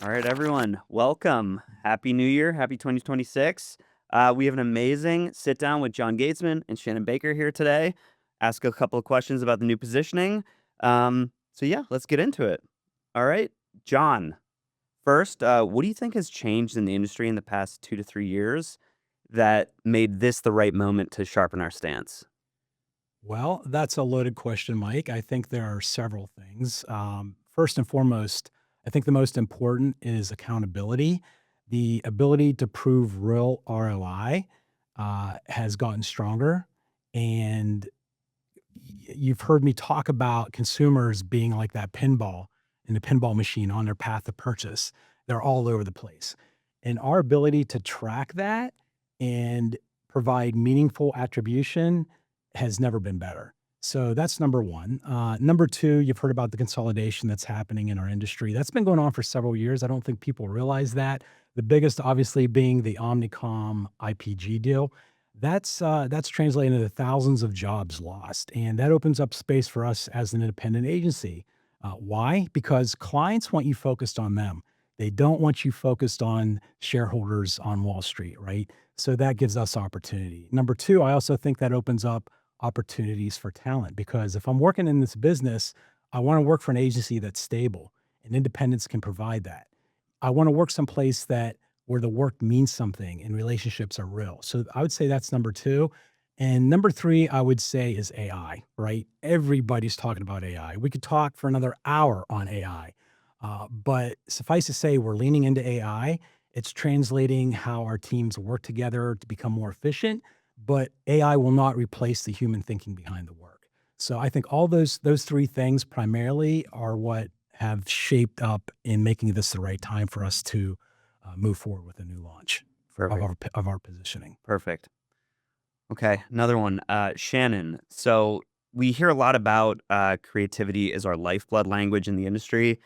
All right, everyone, welcome. Happy New Year. Happy 2026. We have an amazing sit down with John Gatesman and Shannon Baker here today. Ask a couple of questions about the new positioning. Yeah, let's get into it. All right, John, first, what do you think has changed in the industry in the past 2 to 3 years that made this the right moment to sharpen our stance? Well, that's a loaded question, Mike. I think there are several things. First and foremost, I think the most important is accountability. The ability to prove real ROI has gotten stronger. And you've heard me talk about consumers being like that pinball in the pinball machine on their path to purchase. They're all over the place. And our ability to track that and provide meaningful attribution has never been better. So that's number one. Number two, you've heard about the consolidation that's happening in our industry. That's been going on for several years. I don't think people realize that. The biggest, obviously, being the Omnicom IPG deal. That's translated into thousands of jobs lost, and that opens up space for us as an independent agency. Why? Because clients want you focused on them. They don't want you focused on shareholders on Wall Street, right? So that gives us opportunity. Number two, I also think that opens up opportunities for talent because if I'm working in this business, I want to work for an agency that's stable and independence can provide that. I want to work someplace that where the work means something and relationships are real. So I would say that's number two. And number three, I would say is AI, right? Everybody's talking about AI. We could talk for another hour on AI. But suffice to say, we're leaning into AI. It's translating how our teams work together to become more efficient, but AI will not replace the human thinking behind the work. So I think all those three things primarily are what have shaped up in making this the right time for us to move forward with a new launch of Perfect. our positioning. Perfect. Okay, another one. Shannon. So we hear a lot about creativity is our lifeblood language in the industry.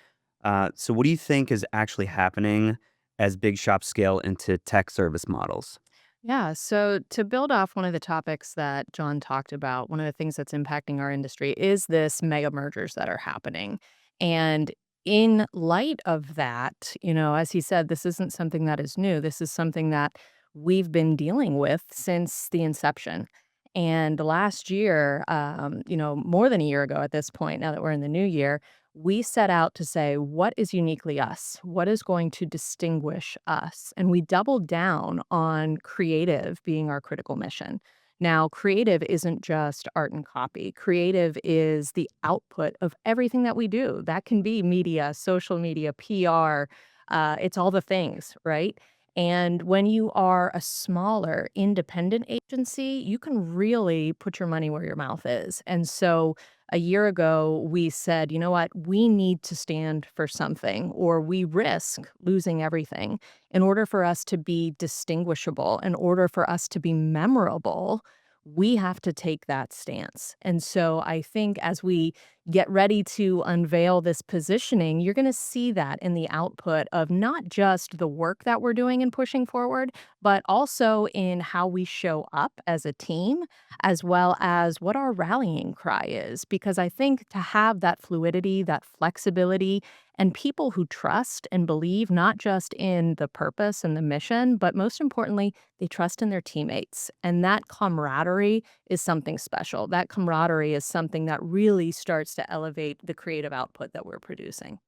So what do you think is actually happening as big shops scale into tech service models? Yeah. So to build off one of the topics that John talked about, one of the things that's impacting our industry is this mega mergers that are happening. And in light of that, as he said, this isn't something that is new. This is something that we've been dealing with since the inception. And last year, more than a year ago at this point, now that we're in the new year, we set out to say, what is uniquely us? What is going to distinguish us? And we doubled down on creative being our critical mission. Now, creative isn't just art and copy. Creative is the output of everything that we do. That can be media, social media, PR. It's all the things, right? And when you are a smaller independent agency, you can really put your money where your mouth is. And so a year ago, we said, you know what, we need to stand for something, or we risk losing everything. In order for us to be distinguishable, in order for us to be memorable, we have to take that stance. And so I think as we get ready to unveil this positioning, you're going to see that in the output of not just the work that we're doing and pushing forward, but also in how we show up as a team, as well as what our rallying cry is. Because I think to have that fluidity, that flexibility, and people who trust and believe not just in the purpose and the mission, but most importantly, they trust in their teammates. And that camaraderie is something special. That camaraderie is something that really starts to elevate the creative output that we're producing.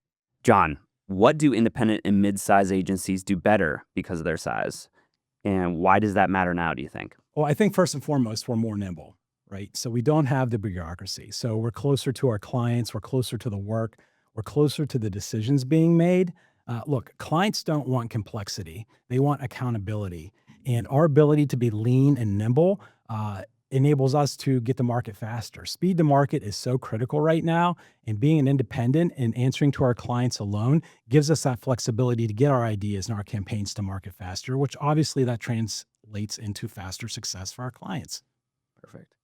John, what do independent and mid-size agencies do better because of their size? And why does that matter now, do you think? Well, I think first and foremost, we're more nimble, right? So we don't have the bureaucracy. So we're closer to our clients, we're closer to the work, we're closer to the decisions being made. Look, clients don't want complexity, they want accountability. And our ability to be lean and nimble enables us to get the market faster. Speed to market is so critical right now. And being an independent and answering to our clients alone gives us that flexibility to get our ideas and our campaigns to market faster, which obviously that translates into faster success for our clients. Perfect.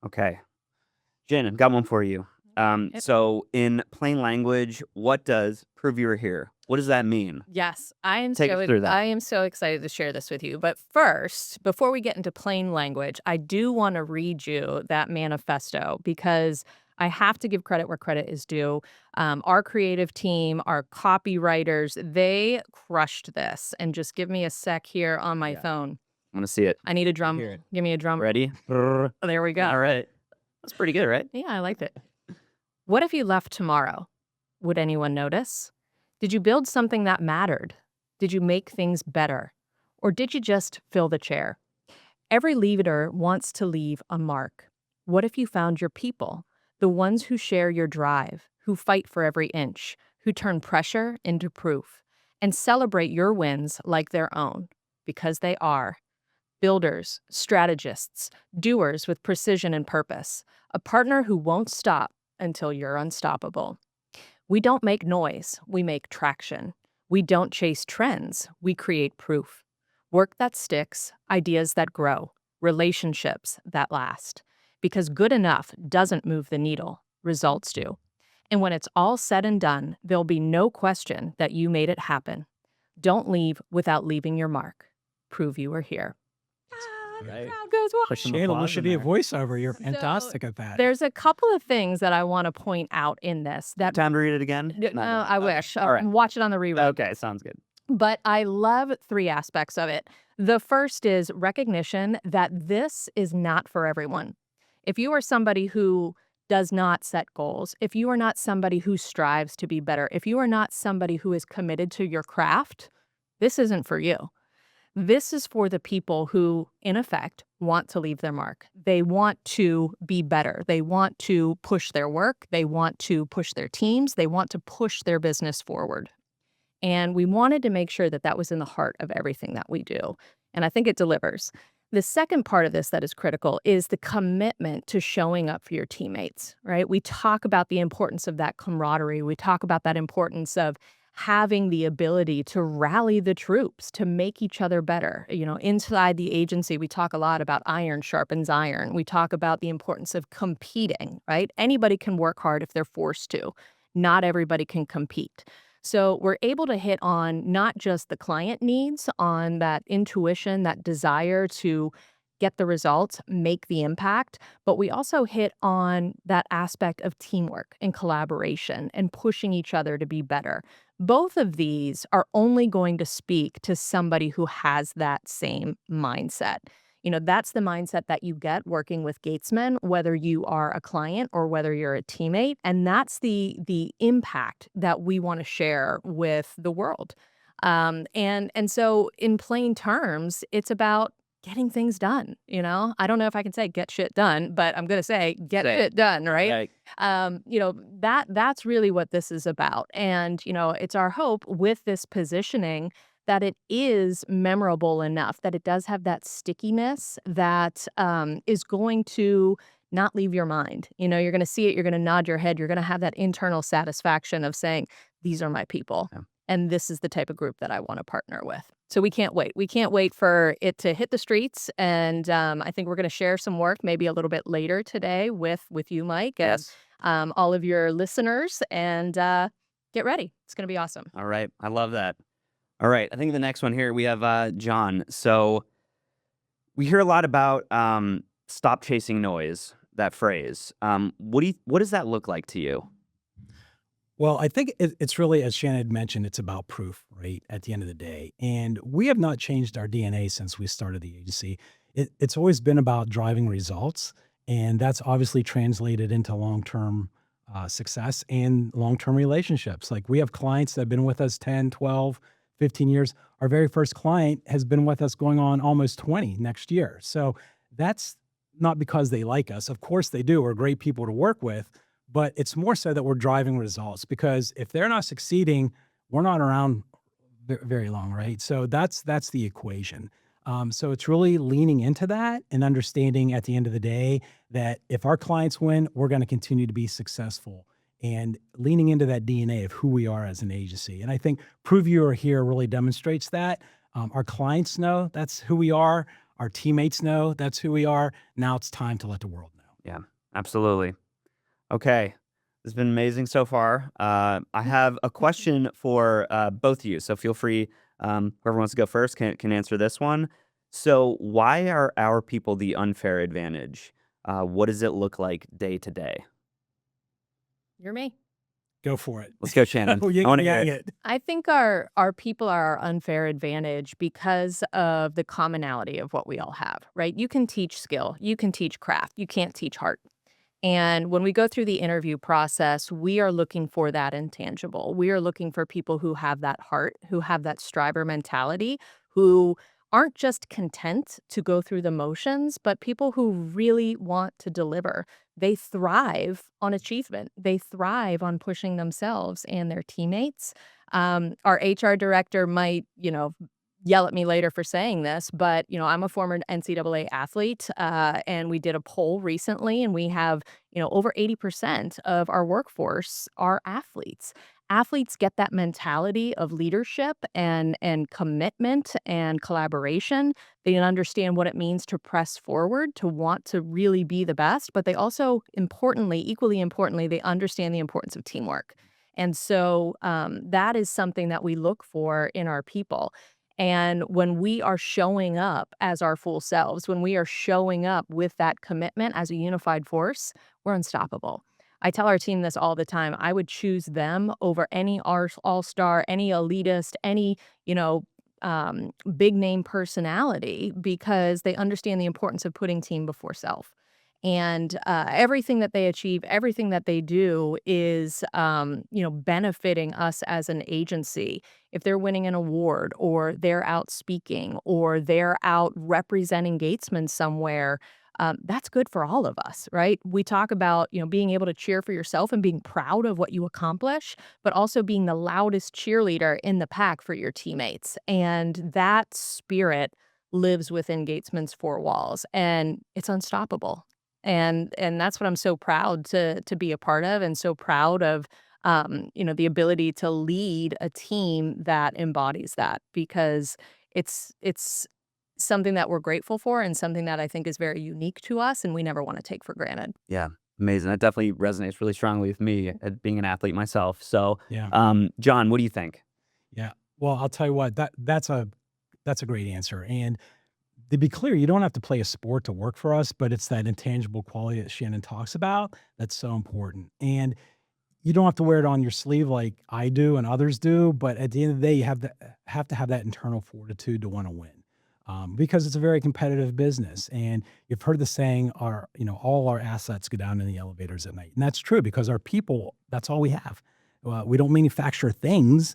Okay. Shannon, got one for you. So in plain language, what does prove you were here? What does that mean? Yes, I am Take us through that. I am so excited to share this with you. But first, before we get into plain language, I do want to read you that manifesto because I have to give credit where credit is due. Our creative team, our copywriters, they crushed this. And just give me a sec here on my Yeah. phone. I want to see it. I need a drum Hear roll. it. Give me a drum roll. Ready? Oh, there we go. All right. That's pretty good, right? Yeah, I liked it. What if you left tomorrow? Would anyone notice? Did you build something that mattered? Did you make things better? Or did you just fill the chair? Every leader wants to leave a mark. What if you found your people, the ones who share your drive, who fight for every inch, who turn pressure into proof, and celebrate your wins like their own? Because they are. Builders, strategists, doers with precision and purpose, a partner who won't stop until you're unstoppable. We don't make noise, we make traction. We don't chase trends, we create proof. Work that sticks, ideas that grow, relationships that last. Because good enough doesn't move the needle, results do. And when it's all said and done, there'll be no question that you made it happen. Don't leave without leaving your mark. Prove you were here. The Right. crowd goes wild. Push some Shayla, applause what should in be a there. voiceover? You're So, fantastic at that. There's a couple of things that I want to point out in this that Time to read it again? Not I okay. wish. All right. Watch it on the rerun. Okay, sounds good. But I love 3 aspects of it. The first is recognition that this is not for everyone. If you are somebody who does not set goals, if you are not somebody who strives to be better, if you are not somebody who is committed to your craft, this isn't for you. This is for the people who, in effect, want to leave their mark. They want to be better. They want to push their work. They want to push their teams. They want to push their business forward. And we wanted to make sure that that was in the heart of everything that we do. And I think it delivers. The second part of this that is critical is the commitment to showing up for your teammates, right? We talk about the importance of that camaraderie. We talk about that importance of having the ability to rally the troops, to make each other better. You know, inside the agency, we talk a lot about iron sharpens iron. We talk about the importance of competing, right? Anybody can work hard if they're forced to. Not everybody can compete. So we're able to hit on not just the client needs, on that intuition, that desire to get the results, make the impact, but we also hit on that aspect of teamwork and collaboration and pushing each other to be better. Both of these are only going to speak to somebody who has that same mindset. You know, that's the mindset that you get working with Gatesman, whether you are a client or whether you're a teammate. And that's the impact that we want to share with the world. And so in plain terms, it's about getting things done. You know, I don't know if I can say get shit done, but I'm gonna say get Say it. shit done, right? Right. You know, that's really what this is about. And, you know, it's our hope with this positioning that it is memorable enough, that it does have that stickiness that is going to not leave your mind. You know, you're going to see it, you're going to nod your head, you're going to have that internal satisfaction of saying, these are my people. Yeah. And this is the type of group that I want to partner with. So we can't wait. We can't wait for it to hit the streets. And I think we're going to share some work maybe a little bit later today with you, Mike, and Yes. all of your listeners. And get ready. It's going to be awesome. All right. I love that. All right. I think the next one here we have John. So we hear a lot about stop chasing noise, that phrase. What does that look like to you? Well, I think it's really, as Shannon had mentioned, it's about proof, right? At the end of the day. And we have not changed our DNA since we started the agency. It's always been about driving results. And that's obviously translated into long-term success and long-term relationships. Like we have clients that have been with us 10, 12, 15 years. Our very first client has been with us going on almost 20 next year. So that's not because they like us. Of course they do. We're great people to work with. But it's more so that we're driving results because if they're not succeeding, we're not around very long, right? So that's the equation. So it's really leaning into that and understanding at the end of the day that if our clients win, we're going to continue to be successful and leaning into that DNA of who we are as an agency. And I think Prove You Are Here really demonstrates that. Our clients know that's who we are. Our teammates know that's who we are. Now it's time to let the world know. Yeah, absolutely. Okay. This has been amazing so far. I have a question for both of you. So feel free, whoever wants to go first can answer this one. So why are our people the unfair advantage? What does it look like day to day? You're me. Go for it. Let's go, Shannon. Oh, I want to hear yeah, it. yeah. I think our people are our unfair advantage because of the commonality of what we all have, right? You can teach skill, you can teach craft, you can't teach heart. And when we go through the interview process, we are looking for that intangible. We are looking for people who have that heart, who have that striver mentality, who aren't just content to go through the motions, but people who really want to deliver. They thrive on achievement. They thrive on pushing themselves and their teammates. Our HR director might, yell at me later for saying this, but I'm a former NCAA athlete, and we did a poll recently, and we have over 80% of our workforce are athletes. Athletes get that mentality of leadership and commitment and collaboration. They understand what it means to press forward, to want to really be the best, but they also equally importantly, they understand the importance of teamwork. And so that is something that we look for in our people. And when we are showing up as our full selves, when we are showing up with that commitment as a unified force, we're unstoppable. I tell our team this all the time. I would choose them over any all-star, any elitist, any, you know, big name personality because they understand the importance of putting team before self. And everything that they achieve, everything that they do is, benefiting us as an agency. If they're winning an award or they're out speaking or they're out representing Gatesman somewhere, that's good for all of us, right? We talk about, being able to cheer for yourself and being proud of what you accomplish, but also being the loudest cheerleader in the pack for your teammates. And that spirit lives within Gatesman's four walls and it's unstoppable. And that's what I'm so proud to be a part of and so proud of the ability to lead a team that embodies that because it's something that we're grateful for and something that I think is very unique to us and we never want to take for granted. Yeah, amazing. That definitely resonates really strongly with me, being an athlete myself. So, Yeah. John, what do you think? Yeah. Well, I'll tell you what, that's a great answer. And to be clear, you don't have to play a sport to work for us, but it's that intangible quality that Shannon talks about that's so important. And you don't have to wear it on your sleeve like I do and others do, but at the end of the day, you have to have that internal fortitude to want to win. Because it's a very competitive business. And you've heard the saying, all our assets go down in the elevators at night. And that's true because our people, that's all we have. We don't manufacture things.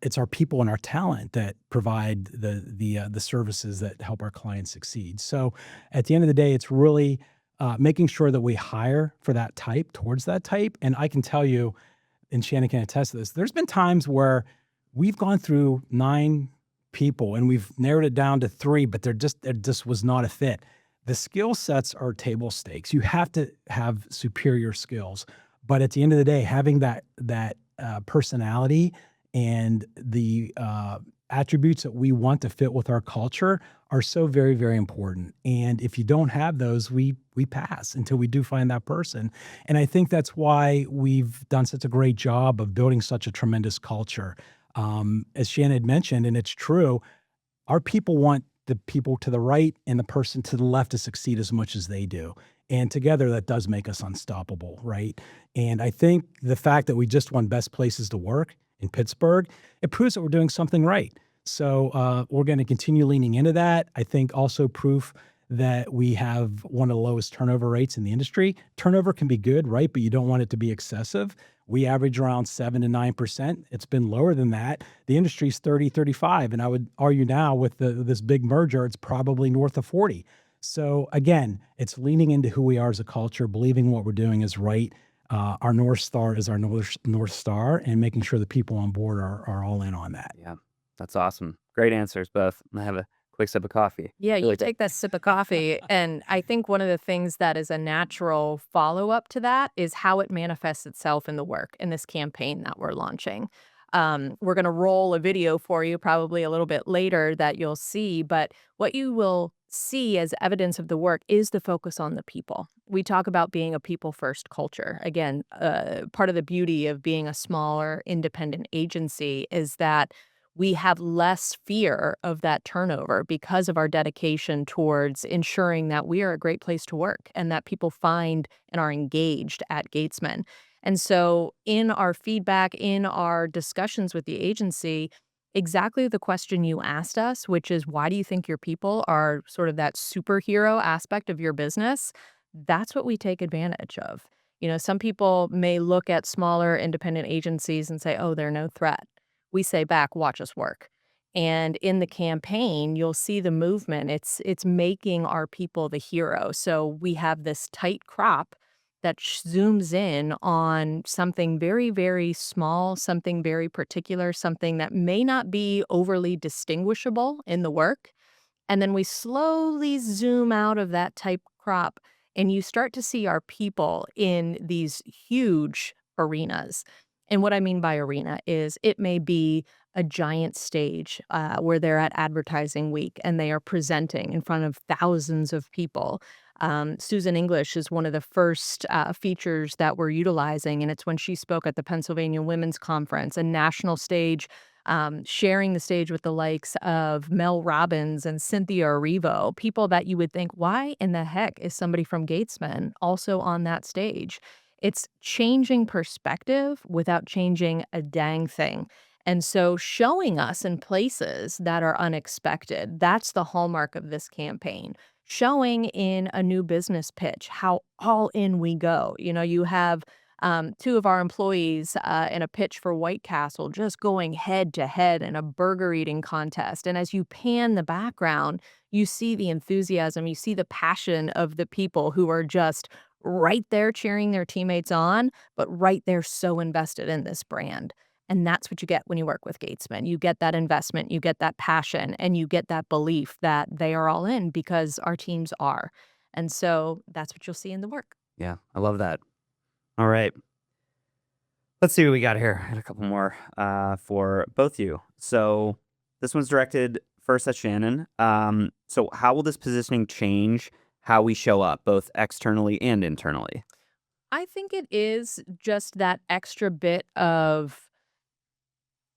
It's our people and our talent that provide the services that help our clients succeed. So at the end of the day, it's really making sure that we hire for that type, towards that type. And I can tell you, and Shannon can attest to this, there's been times where we've gone through 9 people and we've narrowed it down to 3, but it just was not a fit. The skill sets are table stakes. You have to have superior skills. But at the end of the day, having that personality and the attributes that we want to fit with our culture are so very, very important. And if you don't have those, we pass until we do find that person. And I think that's why we've done such a great job of building such a tremendous culture. As Shannon had mentioned, and it's true, our people want the people to the right and the person to the left to succeed as much as they do. And together, that does make us unstoppable, right? And I think the fact that we just won Best Places to Work in Pittsburgh, it proves that we're doing something right. So we're going to continue leaning into that. I think also proof that we have one of the lowest turnover rates in the industry. Turnover can be good, right? But you don't want it to be excessive. We average around 7 to 9%. It's been lower than that. The industry's 30, 35. And I would argue now with this big merger, it's probably north of 40. So again, it's leaning into who we are as a culture, believing what we're doing is right. Our North Star is our North Star, and making sure the people on board are all in on that. Yeah, that's awesome. Great answers, both. I'm gonna have a quick sip of coffee. Yeah, you Really good. take that sip of coffee, and I think one of the things that is a natural follow-up to that is how it manifests itself in the work in this campaign that we're launching. We're gonna roll a video for you probably a little bit later that you'll see, but what you will see as evidence of the work is the focus on the people. We talk about being a people-first culture. Again, part of the beauty of being a smaller independent agency is that we have less fear of that turnover because of our dedication towards ensuring that we are a great place to work and that people find and are engaged at Gatesman. And so, in our feedback, in our discussions with the agency, exactly the question you asked us, which is why do you think your people are sort of that superhero aspect of your business? That's what we take advantage of. Some people may look at smaller independent agencies and say, oh, they're no threat. We say back, watch us work. And in the campaign, you'll see the movement. It's making our people the hero. So we have this tight crop that zooms in on something very, very small, something very particular, something that may not be overly distinguishable in the work. And then we slowly zoom out of that type crop, and you start to see our people in these huge arenas. And what I mean by arena is it may be a giant stage where they're at advertising week and they are presenting in front of thousands of people. Susan English is one of the first features that we're utilizing, and it's when she spoke at the Pennsylvania Women's Conference, a national stage, sharing the stage with the likes of Mel Robbins and Cynthia Erivo, people that you would think, why in the heck is somebody from Gatesman also on that stage? It's changing perspective without changing a dang thing. And so showing us in places that are unexpected, that's the hallmark of this campaign. Showing in a new business pitch how all in we go. You have two of our employees in a pitch for White Castle just going head to head in a burger eating contest. And as you pan the background, you see the enthusiasm, you see the passion of the people who are just right there cheering their teammates on, but right there so invested in this brand. And that's what you get when you work with Gatesman. You get that investment, you get that passion, and you get that belief that they are all in because our teams are. And so that's what you'll see in the work. Yeah, I love that. All right. Let's see what we got here. I had a couple more for both you. So this one's directed first at Shannon. So how will this positioning change how we show up, both externally and internally? I think it is just that extra bit of,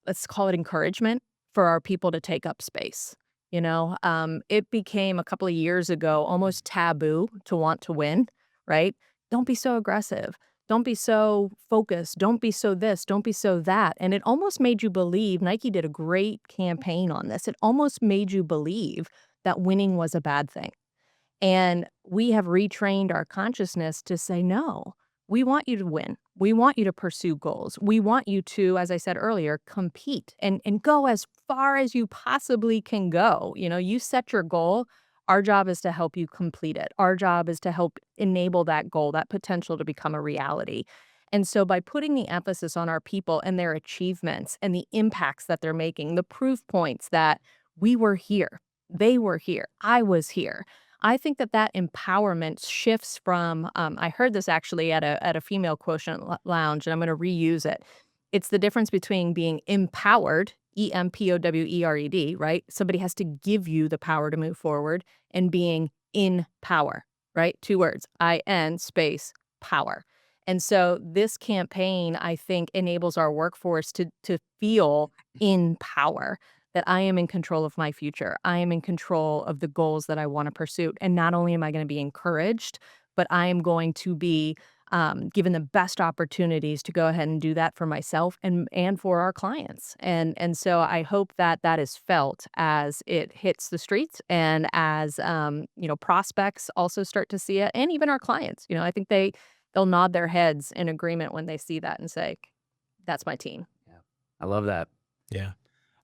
let's call it encouragement for our people to take up space. It became a couple of years ago almost taboo to want to win, right? Don't be so aggressive. Don't be so focused. Don't be so this. Don't be so that. And it almost made you believe Nike did a great campaign on this. It almost made you believe that winning was a bad thing. And we have retrained our consciousness to say, no, we want you to win. We want you to pursue goals. We want you to, as I said earlier, compete and go as far as you possibly can go. You set your goal. Our job is to help you complete it. Our job is to help enable that goal, that potential to become a reality. And so by putting the emphasis on our people and their achievements and the impacts that they're making, the proof points that we were here, they were here, I was here, I think that that empowerment shifts from, I heard this actually at a female quotient lounge, and I'm going to reuse it. It's the difference between being empowered, EMPOWERED, right? Somebody has to give you the power to move forward, and being in power, right? Two words, IN space power. And so this campaign, I think, enables our workforce to feel in power, that I am in control of my future. I am in control of the goals that I want to pursue. And not only am I going to be encouraged, but I am going to be given the best opportunities to go ahead and do that for myself and for our clients. And so I hope that that is felt as it hits the streets and as prospects also start to see it, and even our clients. I think they'll nod their heads in agreement when they see that and say, "That's my team." Yeah, I love that. Yeah.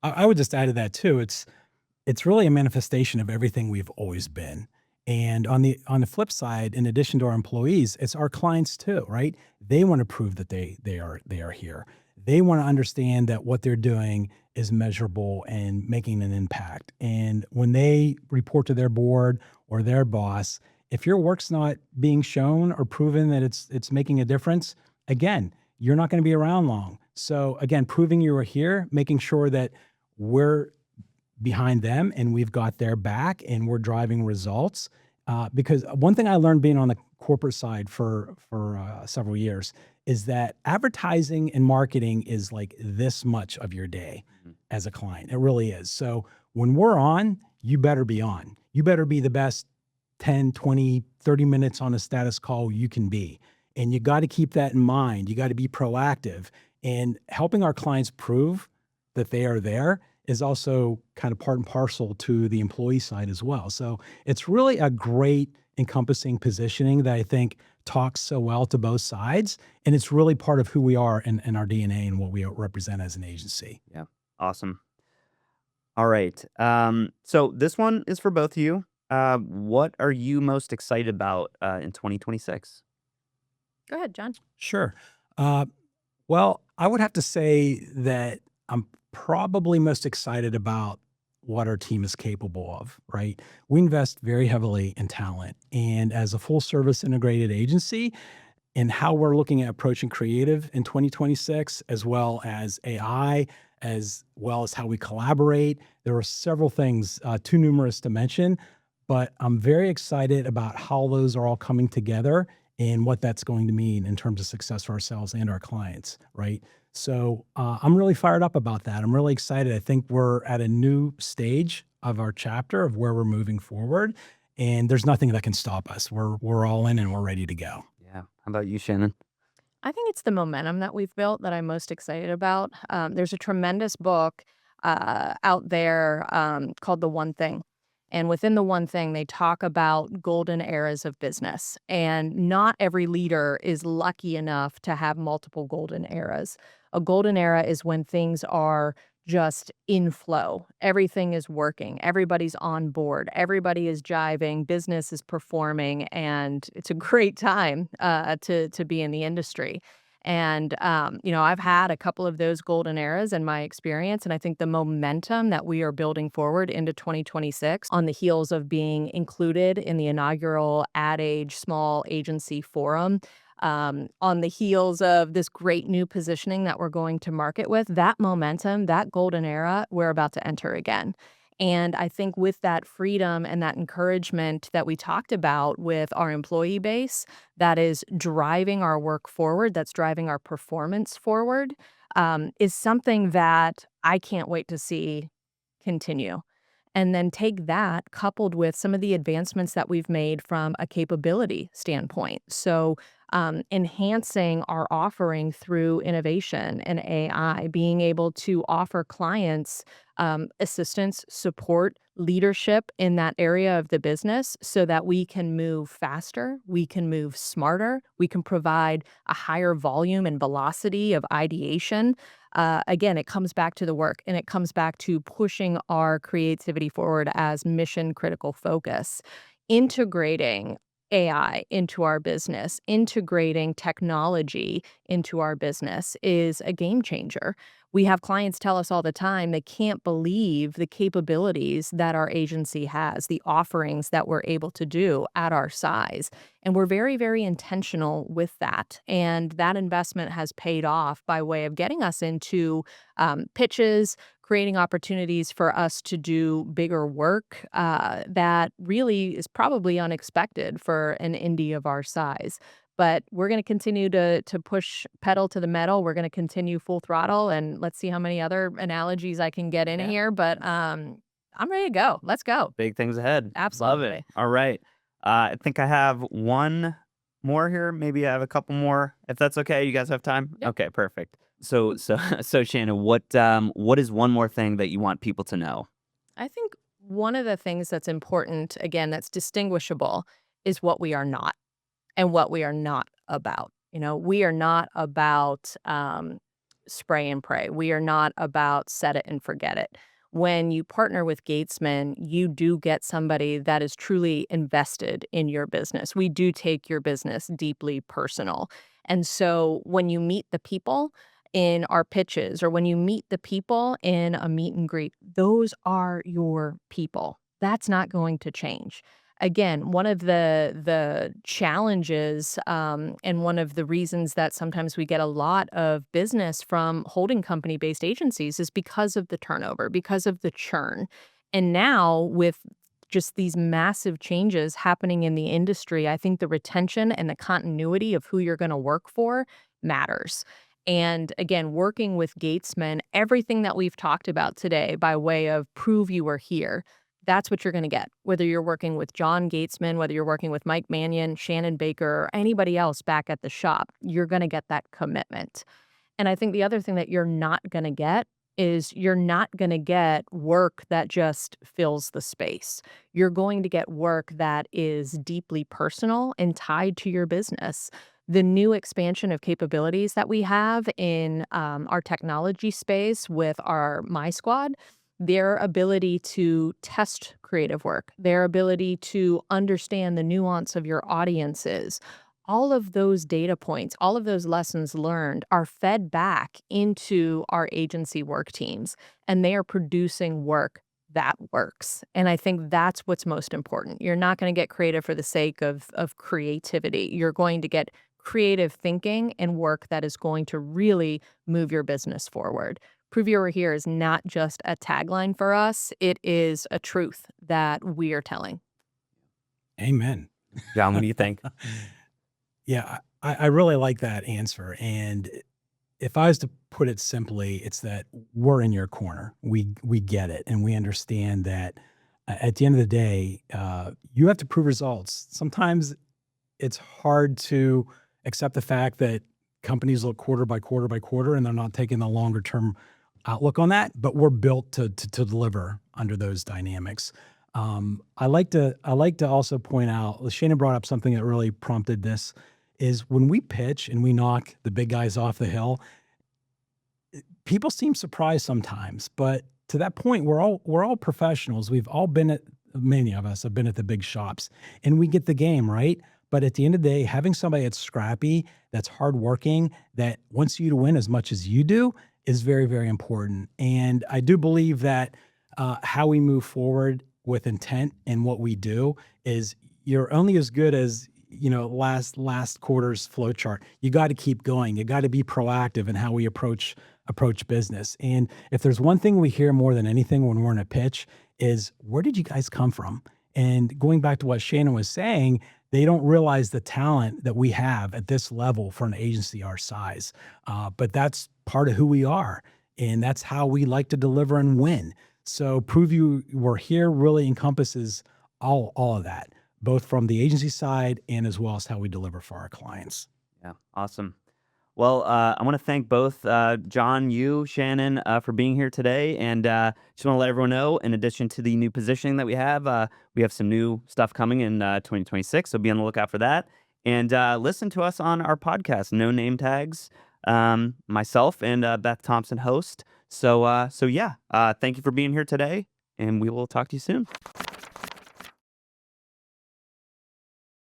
I would just add to that too. It's really a manifestation of everything we've always been. And on the flip side, in addition to our employees, it's our clients too, right? They want to prove that they are here. They want to understand that what they're doing is measurable and making an impact. And when they report to their board or their boss, if your work's not being shown or proven that it's making a difference, again, you're not going to be around long. So again, proving you are here, making sure that we're behind them and we've got their back and we're driving results. Because one thing I learned being on the corporate side for several years is that advertising and marketing is like this much of your day Mhm. as a client. It really is. So when we're on, you better be on. You better be the best 10, 20, 30 minutes on a status call you can be. And you got to keep that in mind. You got to be proactive. And helping our clients prove that they are there is also kind of part and parcel to the employee side as well. So it's really a great encompassing positioning that I think talks so well to both sides. And it's really part of who we are and our DNA and what we represent as an agency. Yeah. Awesome. All right. So this one is for both of you. What are you most excited about in 2026? Go ahead, John. Sure. Uh, well, I would have to say that I'm probably most excited about what our team is capable of, right? We invest very heavily in talent. And as a full service integrated agency, and how we're looking at approaching creative in 2026, as well as AI, as well as how we collaborate. There are several things, too numerous to mention, but I'm very excited about how those are all coming together and what that's going to mean in terms of success for ourselves and our clients, right? So I'm really fired up about that. I'm really excited. I think we're at a new stage of our chapter of where we're moving forward, and there's nothing that can stop us. We're all in and we're ready to go. Yeah. How about you, Shannon? I think it's the momentum that we've built that I'm most excited about. There's a tremendous book out there called The One Thing. And within The One Thing, they talk about golden eras of business. And not every leader is lucky enough to have multiple golden eras. A golden era is when things are just in flow. Everything is working. Everybody's on board. Everybody is jiving. Business is performing, and it's a great time to be in the industry. And I've had a couple of those golden eras in my experience, and I think the momentum that we are building forward into 2026 on the heels of being included in the inaugural Ad Age Small Agency Forum, on the heels of this great new positioning that we're going to market with, that momentum, that golden era, we're about to enter again. And I think with that freedom and that encouragement that we talked about with our employee base, that is driving our work forward, that's driving our performance forward, is something that I can't wait to see continue. And then take that coupled with some of the advancements that we've made from a capability standpoint. So, enhancing our offering through innovation and AI, being able to offer clients assistance, support, leadership in that area of the business so that we can move faster, we can move smarter, we can provide a higher volume and velocity of ideation. Again, it comes back to the work and it comes back to pushing our creativity forward as mission critical focus, integrating AI into our business, integrating technology into our business is a game changer. We have clients tell us all the time they can't believe the capabilities that our agency has, the offerings that we're able to do at our size. And we're very, very intentional with that. And that investment has paid off by way of getting us into pitches, creating opportunities for us to do bigger work that really is probably unexpected for an indie of our size. But we're going to continue to push pedal to the metal. We're going to continue full throttle, and let's see how many other analogies I can get in Yeah. here. But I'm ready to go. Let's go. Big things ahead. Love it. Absolutely. All right. I think I have one more here. Maybe I have a couple more, if that's okay. You guys have time? Yep. Okay, perfect. So Shannon, what is one more thing that you want people to know? I think one of the things that's important, again, that's distinguishable is what we are not and what we are not about. We are not about spray and pray. We are not about set it and forget it. When you partner with Gatesman, you do get somebody that is truly invested in your business. We do take your business deeply personal. And so when you meet the people in our pitches or when you meet the people in a meet and greet, those are your people. That's not going to change. Again, one of the challenges, and one of the reasons that sometimes we get a lot of business from holding company-based agencies is because of the turnover, because of the churn. And now with just these massive changes happening in the industry, I think the retention and the continuity of who you're gonna work for matters. And again, working with Gatesman, everything that we've talked about today by way of prove you were here, that's what you're going to get. Whether you're working with John Gatesman, whether you're working with Mike Mannion, Shannon Baker, or anybody else back at the shop, you're going to get that commitment. And I think the other thing that you're not gonna get is you're not gonna get work that just fills the space. You're going to get work that is deeply personal and tied to your business. The new expansion of capabilities that we have in our technology space with our My Squad, their ability to test creative work, their ability to understand the nuance of your audiences, all of those data points, all of those lessons learned are fed back into our agency work teams, and they are producing work that works. And I think that's what's most important. You're not going to get creative for the sake of creativity. You're going to get creative thinking and work that is going to really move your business forward. Prove you were here is not just a tagline for us. It is a truth that we are telling. Amen. John, what do you think? Yeah, I really like that answer. And if I was to put it simply, it's that we're in your corner. We get it, and we understand that at the end of the day, you have to prove results. Sometimes it's hard to accept the fact that companies look quarter by quarter by quarter, and they're not taking the longer term outlook on that. But we're built to deliver under those dynamics. I like to also point out. Shannon brought up something that really prompted this. Is when we pitch and we knock the big guys off the hill, people seem surprised sometimes. But to that point, we're all professionals. We've all been at many of us have been at the big shops, and we get the game right. But at the end of the day, having somebody that's scrappy, that's hardworking, that wants you to win as much as you do is very, very important. And I do believe that how we move forward with intent and what we do is you're only as good as last quarter's flow chart. You got to keep going. You got to be proactive in how we approach business. And if there's one thing we hear more than anything when we're in a pitch is, where did you guys come from? And going back to what Shannon was saying, they don't realize the talent that we have at this level for an agency our size. But that's part of who we are, and that's how we like to deliver and win. So prove you were here really encompasses all of that, both from the agency side and as well as how we deliver for our clients. Yeah, awesome. Well, I want to thank both John, you, Shannon, for being here today, and just want to let everyone know. In addition to the new positioning that we have some new stuff coming in 2026. So be on the lookout for that, and listen to us on our podcast, No Name Tags. Myself and Beth Thompson host. So yeah, thank you for being here today, and we will talk to you soon.